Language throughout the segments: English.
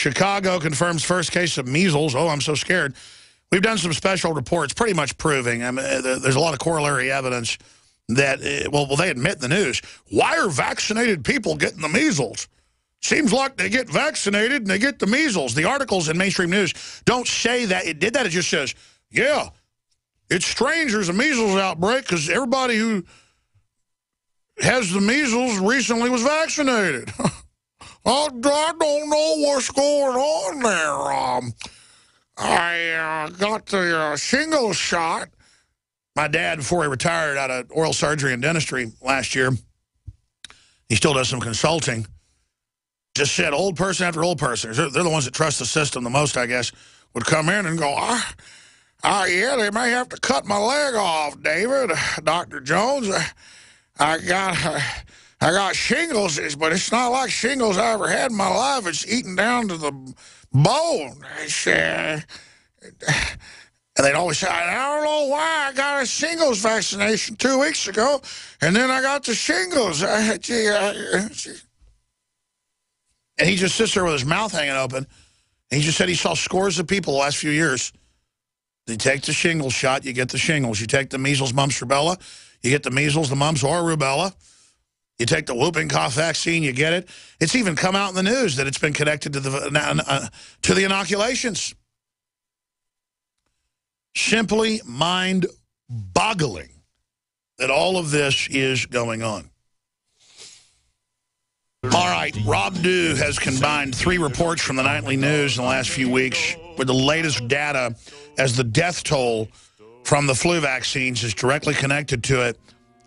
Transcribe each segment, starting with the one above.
Chicago confirms first case of measles. Oh, I'm so scared. We've done some special reports pretty much proving, I mean, there's a lot of corollary evidence that, well, they admit in the news, why are vaccinated people getting the measles? Seems like they get vaccinated and they get the measles. The articles in mainstream news don't say that it did that. It just says, yeah, it's strange there's a measles outbreak because everybody who has the measles recently was vaccinated. I don't know what's going on there. I got the shingles shot. My dad, before he retired out of oral surgery and dentistry last year, he still does some consulting, just said old person after old person, they're the ones that trust the system the most, I guess, would come in and go, yeah, they may have to cut my leg off, David. Dr. Jones, I got shingles, but it's not like shingles I ever had in my life. It's eaten down to the bone. And they'd always say, I don't know why I got a shingles vaccination 2 weeks ago, and then I got the shingles. And he just sits there with his mouth hanging open. And he just said he saw scores of people the last few years. You take the shingles shot, you get the shingles. You take the measles, mumps, rubella, you get the measles, the mumps, or rubella. You take the whooping cough vaccine, you get it. It's even come out in the news that it's been connected to the inoculations. Simply mind-boggling that all of this is going on. All right, Rob Dew has combined 3 reports from the nightly news in the last few weeks with the latest data as the death toll from the flu vaccines is directly connected to it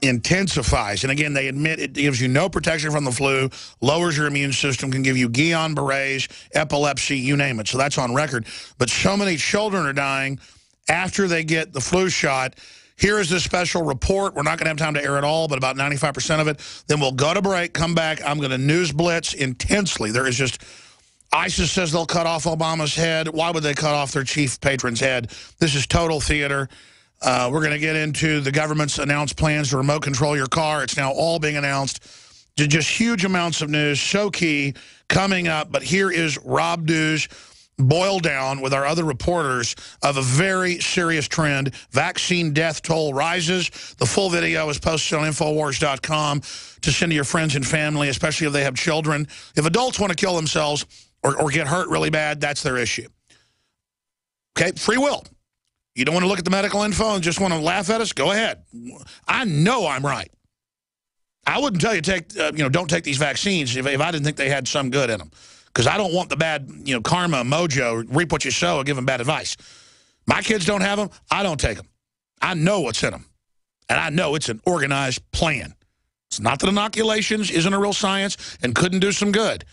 intensifies. And again, they admit it gives you no protection from the flu, lowers your immune system, can give you Guillain-Barré's, epilepsy, you name it. So that's on record. But so many children are dying after they get the flu shot. Here is this special report. We're not going to have time to air it all, but about 95% of it. Then we'll go to break, come back. I'm going to news blitz intensely. There is just, ISIS says they'll cut off Obama's head. Why would they cut off their chief patron's head? This is total theater. We're going to get into the government's announced plans to remote control your car. It's now all being announced. Just huge amounts of news, so key, coming up. But here is Rob Dew's boil down with our other reporters of a very serious trend. Vaccine death toll rises. The full video is posted on Infowars.com to send to your friends and family, especially if they have children. If adults want to kill themselves or get hurt really bad, that's their issue. Okay, free will. You don't want to look at the medical info and just want to laugh at us? Go ahead. I know I'm right. I wouldn't tell you don't take these vaccines if I didn't think they had some good in them. Because I don't want the bad, karma, mojo, reap what you sow, or give them bad advice. My kids don't have them. I don't take them. I know what's in them. And I know it's an organized plan. It's not that inoculations isn't a real science and couldn't do some good.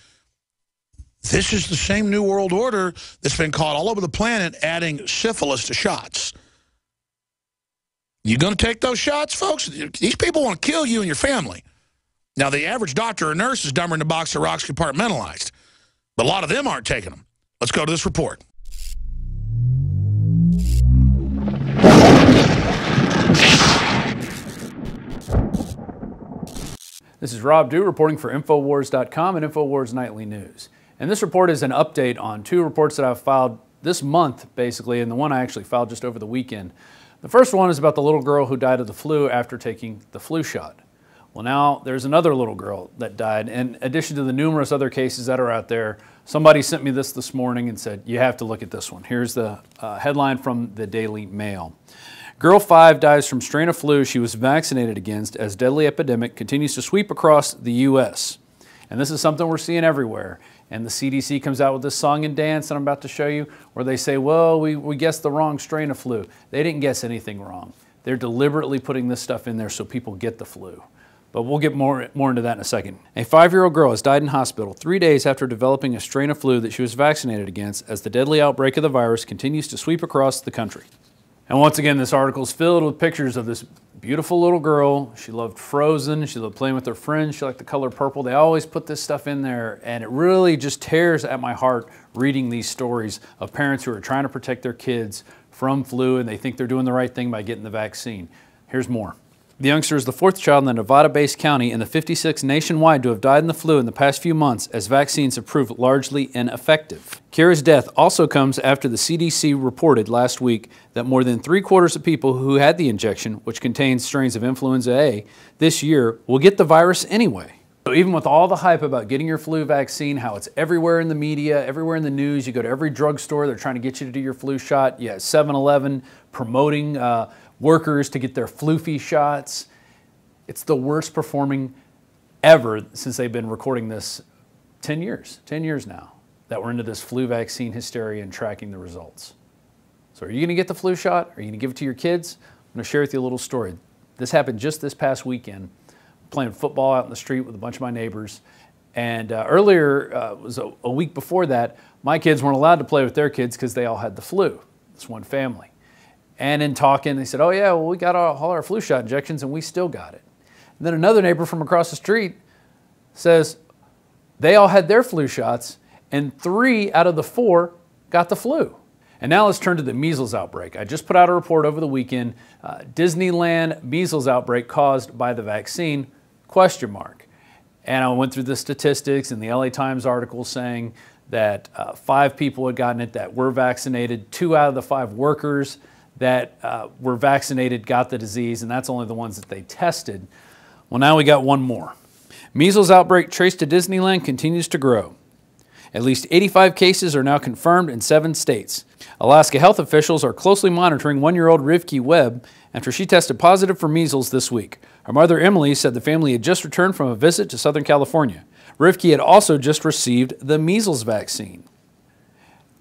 This is the same New World Order that's been caught all over the planet adding syphilis to shots. You going to take those shots, folks? These people want to kill you and your family. Now, the average doctor or nurse is dumber than a box of rocks compartmentalized. But a lot of them aren't taking them. Let's go to this report. This is Rob Dew reporting for Infowars.com and Infowars Nightly News. And this report is an update on 2 reports that I've filed this month, basically, and the one I actually filed just over the weekend. The first one is about the little girl who died of the flu after taking the flu shot. Well, now there's another little girl that died. In addition to the numerous other cases that are out there, somebody sent me this morning and said, you have to look at this one. Here's the headline from the Daily Mail. Girl 5 dies from strain of flu she was vaccinated against as deadly epidemic continues to sweep across the U.S. And this is something we're seeing everywhere. And the CDC comes out with this song and dance that I'm about to show you where they say, well, we guessed the wrong strain of flu. They didn't guess anything wrong. They're deliberately putting this stuff in there so people get the flu. But we'll get more into that in a second. A 5-year-old girl has died in hospital 3 days after developing a strain of flu that she was vaccinated against as the deadly outbreak of the virus continues to sweep across the country. And once again, this article is filled with pictures of this beautiful little girl. She loved Frozen. She loved playing with her friends. She liked the color purple. They always put this stuff in there, and it really just tears at my heart reading these stories of parents who are trying to protect their kids from flu, and they think they're doing the right thing by getting the vaccine. Here's more. The youngster is the fourth child in the Nevada-based county and the 56th nationwide to have died in the flu in the past few months, as vaccines have proved largely ineffective. Kira's death also comes after the CDC reported last week that more than 3/4 of people who had the injection, which contains strains of influenza A, this year will get the virus anyway. So even with all the hype about getting your flu vaccine, how it's everywhere in the media, everywhere in the news, you go to every drugstore, they're trying to get you to do your flu shot. You have 7-Eleven promoting workers to get their floofy shots. It's the worst performing ever since they've been recording this 10 years now, that we're into this flu vaccine hysteria and tracking the results. So are you going to get the flu shot? Are you going to give it to your kids? I'm going to share with you a little story. This happened just this past weekend. Playing football out in the street with a bunch of my neighbors. And earlier, it was a week before that, my kids weren't allowed to play with their kids because they all had the flu. It's one family. And in talking, they said, oh yeah, well, we got all our flu shot injections and we still got it. And then another neighbor from across the street says they all had their flu shots and 3 out of the 4 got the flu. And now let's turn to the measles outbreak. I just put out a report over the weekend, Disneyland measles outbreak caused by the vaccine, ? And I went through the statistics and the LA Times article saying that 5 people had gotten it that were vaccinated. 2 out of the 5 workers that were vaccinated got the disease, and that's only the ones that they tested. Well, now we got one more. Measles outbreak traced to Disneyland continues to grow. At least 85 cases are now confirmed in 7 states. Alaska health officials are closely monitoring 1-year-old Rivki Webb after she tested positive for measles this week. Her mother, Emily, said the family had just returned from a visit to Southern California. Rivki had also just received the measles vaccine.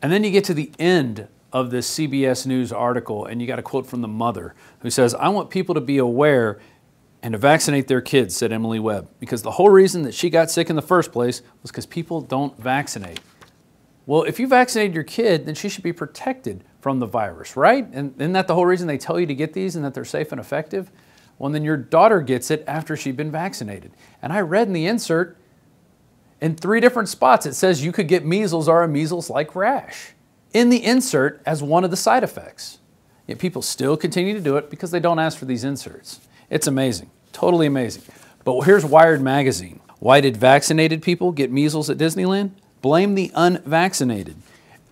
And then you get to the end of this CBS News article, and you got a quote from the mother who says, I want people to be aware and to vaccinate their kids, said Emily Webb, because the whole reason that she got sick in the first place was because people don't vaccinate. Well, if you vaccinated your kid, then she should be protected from the virus, right? And isn't that the whole reason they tell you to get these and that they're safe and effective? Well, then your daughter gets it after she'd been vaccinated. And I read in the insert, in 3 different spots, it says you could get measles or a measles-like rash in the insert as one of the side effects. Yet people still continue to do it because they don't ask for these inserts. It's amazing, totally amazing. But here's Wired magazine. Why did vaccinated people get measles at Disneyland? Blame the unvaccinated.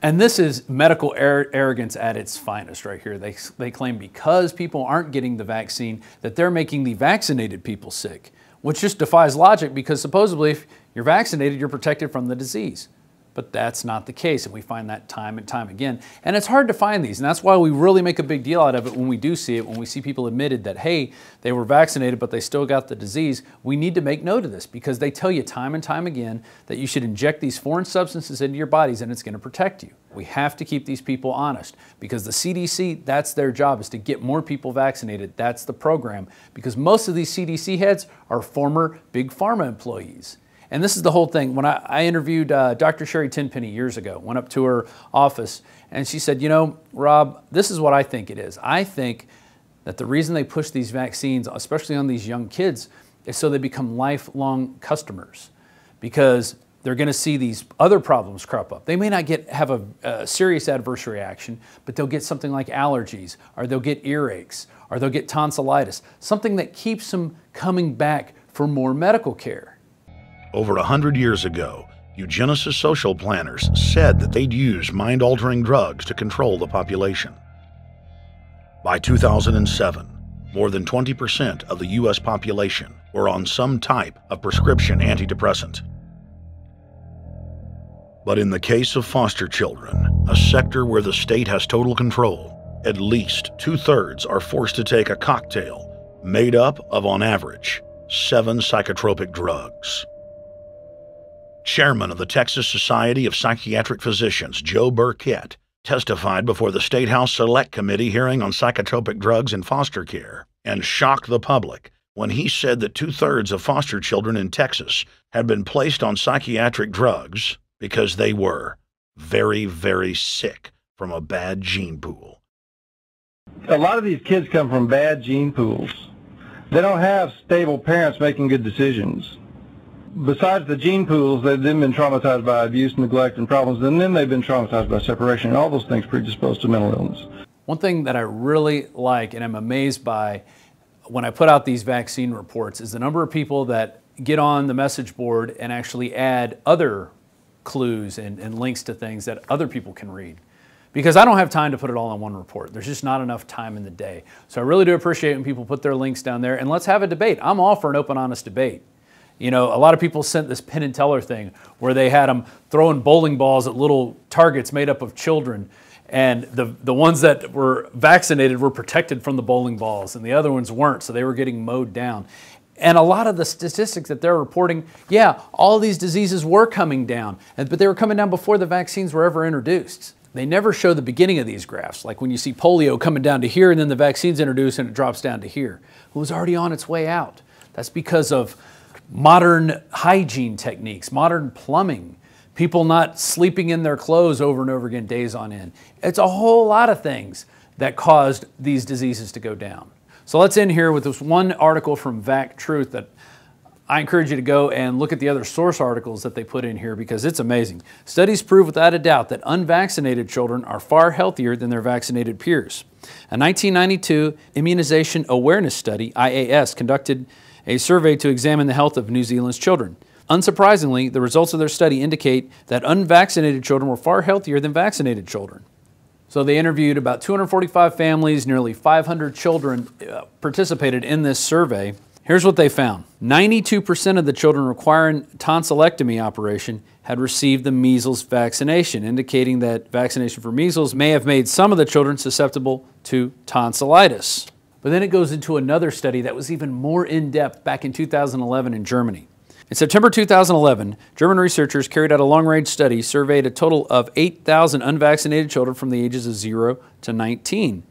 And this is medical arrogance at its finest right here. They claim because people aren't getting the vaccine that they're making the vaccinated people sick, which just defies logic because supposedly if you're vaccinated, you're protected from the disease. But that's not the case, and we find that time and time again. And it's hard to find these, and that's why we really make a big deal out of it when we do see it, when we see people admitted that, hey, they were vaccinated, but they still got the disease. We need to make note of this because they tell you time and time again that you should inject these foreign substances into your bodies and it's going to protect you. We have to keep these people honest because the CDC, that's their job, is to get more people vaccinated. That's the program, because most of these CDC heads are former Big Pharma employees. And this is the whole thing. When I interviewed Dr. Sherry Tenpenny years ago, went up to her office, and she said, you know, Rob, this is what I think it is. I think that the reason they push these vaccines, especially on these young kids, is so they become lifelong customers because they're going to see these other problems crop up. They may not have a serious adverse reaction, but they'll get something like allergies, or they'll get earaches, or they'll get tonsillitis, something that keeps them coming back for more medical care. Over 100 years ago, eugenicist social planners said that they'd use mind-altering drugs to control the population. By 2007, more than 20% of the U.S. population were on some type of prescription antidepressant. But in the case of foster children, a sector where the state has total control, at least 2/3 are forced to take a cocktail made up of, on average, 7 psychotropic drugs. Chairman of the Texas Society of Psychiatric Physicians, Joe Burkett, testified before the State House Select Committee hearing on psychotropic drugs in foster care and shocked the public when he said that 2/3 of foster children in Texas had been placed on psychiatric drugs because they were very, very sick from a bad gene pool. A lot of these kids come from bad gene pools. They don't have stable parents making good decisions. Besides the gene pools, they've then been traumatized by abuse, neglect, and problems, and then they've been traumatized by separation, and all those things predispose to mental illness. One thing that I really like and I'm amazed by when I put out these vaccine reports is the number of people that get on the message board and actually add other clues and links to things that other people can read. Because I don't have time to put it all in one report. There's just not enough time in the day. So I really do appreciate when people put their links down there, and let's have a debate. I'm all for an open, honest debate. You know, a lot of people sent this Penn and Teller thing where they had them throwing bowling balls at little targets made up of children, and the ones that were vaccinated were protected from the bowling balls, and the other ones weren't, so they were getting mowed down. And a lot of the statistics that they're reporting, yeah, all these diseases were coming down, but they were coming down before the vaccines were ever introduced. They never show the beginning of these graphs, like when you see polio coming down to here and then the vaccine's introduced and it drops down to here. It was already on its way out. That's because of modern hygiene techniques, modern plumbing, people not sleeping in their clothes over and over again days on end. It's a whole lot of things that caused these diseases to go down. So let's end here with this one article from Vac Truth that I encourage you to go and look at the other source articles that they put in here because it's amazing. Studies prove without a doubt that unvaccinated children are far healthier than their vaccinated peers. A 1992 Immunization Awareness Study, IAS, conducted a survey to examine the health of New Zealand's children. Unsurprisingly, the results of their study indicate that unvaccinated children were far healthier than vaccinated children. So they interviewed about 245 families, nearly 500 children participated in this survey. Here's what they found. 92% of the children requiring tonsillectomy operation had received the measles vaccination, indicating that vaccination for measles may have made some of the children susceptible to tonsillitis. But then it goes into another study that was even more in-depth back in 2011 in Germany. In September 2011, German researchers carried out a long-range study, surveyed a total of 8,000 unvaccinated children from the ages of 0 to 19.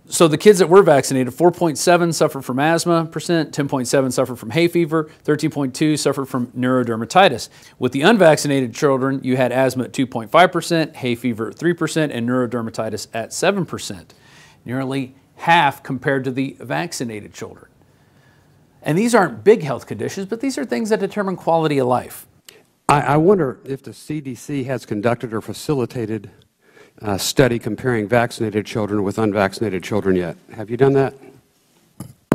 So the kids that were vaccinated, 4.7 suffered from asthma percent, 10.7 suffered from hay fever, 13.2 suffered from neurodermatitis. With the unvaccinated children, you had asthma at 2.5%, hay fever at 3%, and neurodermatitis at 7%. Nearly half compared to the vaccinated children. And these aren't big health conditions, but these are things that determine quality of life. I wonder if the CDC has conducted or facilitated study comparing vaccinated children with unvaccinated children yet. Have you done that?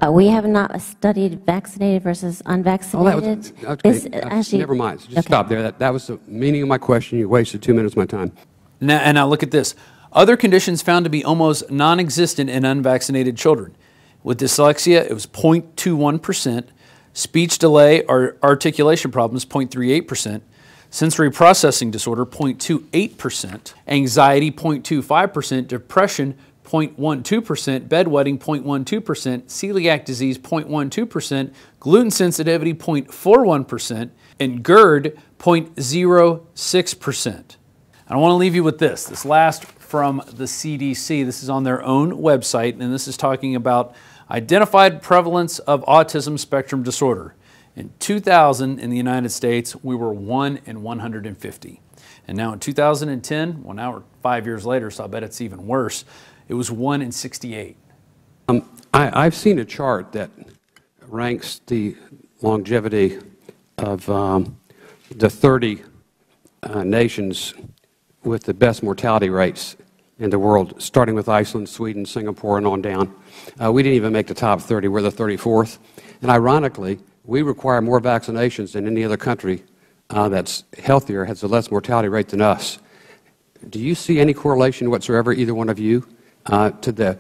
We have not studied vaccinated versus unvaccinated. Oh, that was, okay, never mind. So just stop there. That was the meaning of my question. You wasted 2 minutes of my time. Now look at this. Other conditions found to be almost non-existent in unvaccinated children. With dyslexia, it was 0.21%. Speech delay or articulation problems, 0.38%. Sensory processing disorder, 0.28%, anxiety, 0.25%, depression, 0.12%, bedwetting, 0.12%, celiac disease, 0.12%, gluten sensitivity, 0.41%, and GERD, 0.06%. I want to leave you with this last from the CDC. This is on their own website, and this is talking about identified prevalence of autism spectrum disorder. In 2000 in the United States, we were 1 in 150. And now in 2010, well, now we're 5 years later, so I bet it's even worse, it was 1 in 68. I've seen a chart that ranks the longevity of the 30 nations with the best mortality rates in the world, starting with Iceland, Sweden, Singapore, and on down. We didn't even make the top 30. We're the 34th. And ironically, we require more vaccinations than any other country that's healthier, has a less mortality rate than us. Do you see any correlation whatsoever, either one of you, to the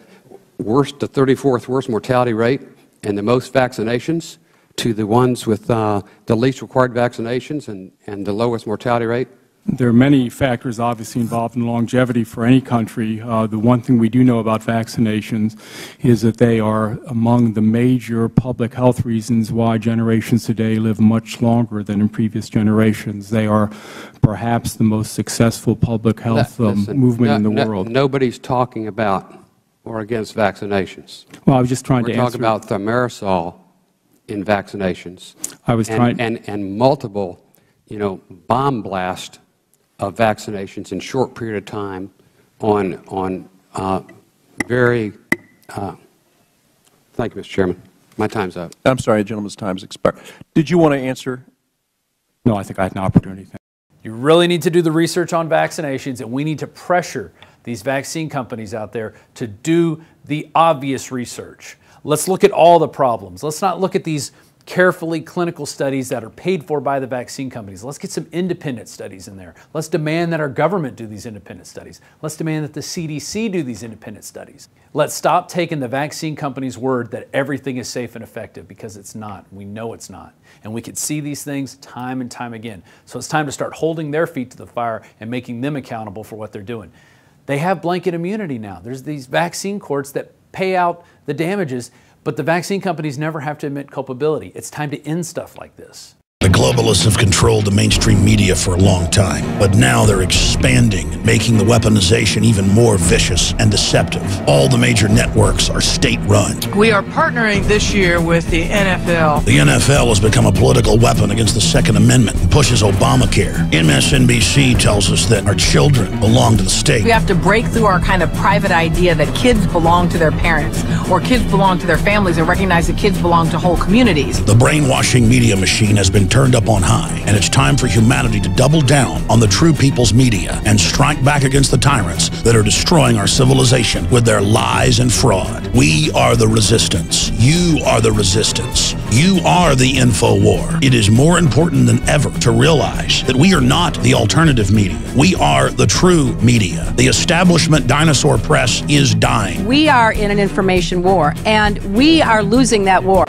34th worst mortality rate and the most vaccinations to the ones with the least required vaccinations and the lowest mortality rate? There are many factors obviously involved in longevity for any country. The one thing we do know about vaccinations is that they are among the major public health reasons why generations today live much longer than in previous generations. They are perhaps the most successful public health movement in the world. Nobody's talking about or against vaccinations. Well, I was just trying to answer. We're talking about thimerosal in vaccinations. I was trying and multiple, bomb blast of vaccinations in short period of time on very thank you, Mr. Chairman. My time's up. I'm sorry, gentleman's time's expired. Did you want to answer? No, I think I had an opportunity. You really need to do the research on vaccinations, and we need to pressure these vaccine companies out there to do the obvious research. Let's look at all the problems. Let's not look at these carefully clinical studies that are paid for by the vaccine companies. Let's get some independent studies in there. Let's demand that our government do these independent studies. Let's demand that the CDC do these independent studies. Let's stop taking the vaccine companies' word that everything is safe and effective, because it's not. We know it's not. And we can see these things time and time again. So it's time to start holding their feet to the fire and making them accountable for what they're doing. They have blanket immunity now. There's these vaccine courts that pay out the damages, but the vaccine companies never have to admit culpability. It's time to end stuff like this. The globalists have controlled the mainstream media for a long time, but now they're expanding, making the weaponization even more vicious and deceptive. All the major networks are state-run. We are partnering this year with the NFL. The NFL has become a political weapon against the Second Amendment and pushes Obamacare. MSNBC tells us that our children belong to the state. We have to break through our kind of private idea that kids belong to their parents or kids belong to their families, and recognize that kids belong to whole communities. The brainwashing media machine has been turned up on high, and it's time for humanity to double down on the true people's media and strike back against the tyrants that are destroying our civilization with their lies and fraud. We are the resistance. You are the resistance. You are the info war. It is more important than ever to realize that we are not the alternative media. We are the true media. The establishment dinosaur press is dying. We are in an information war, and we are losing that war.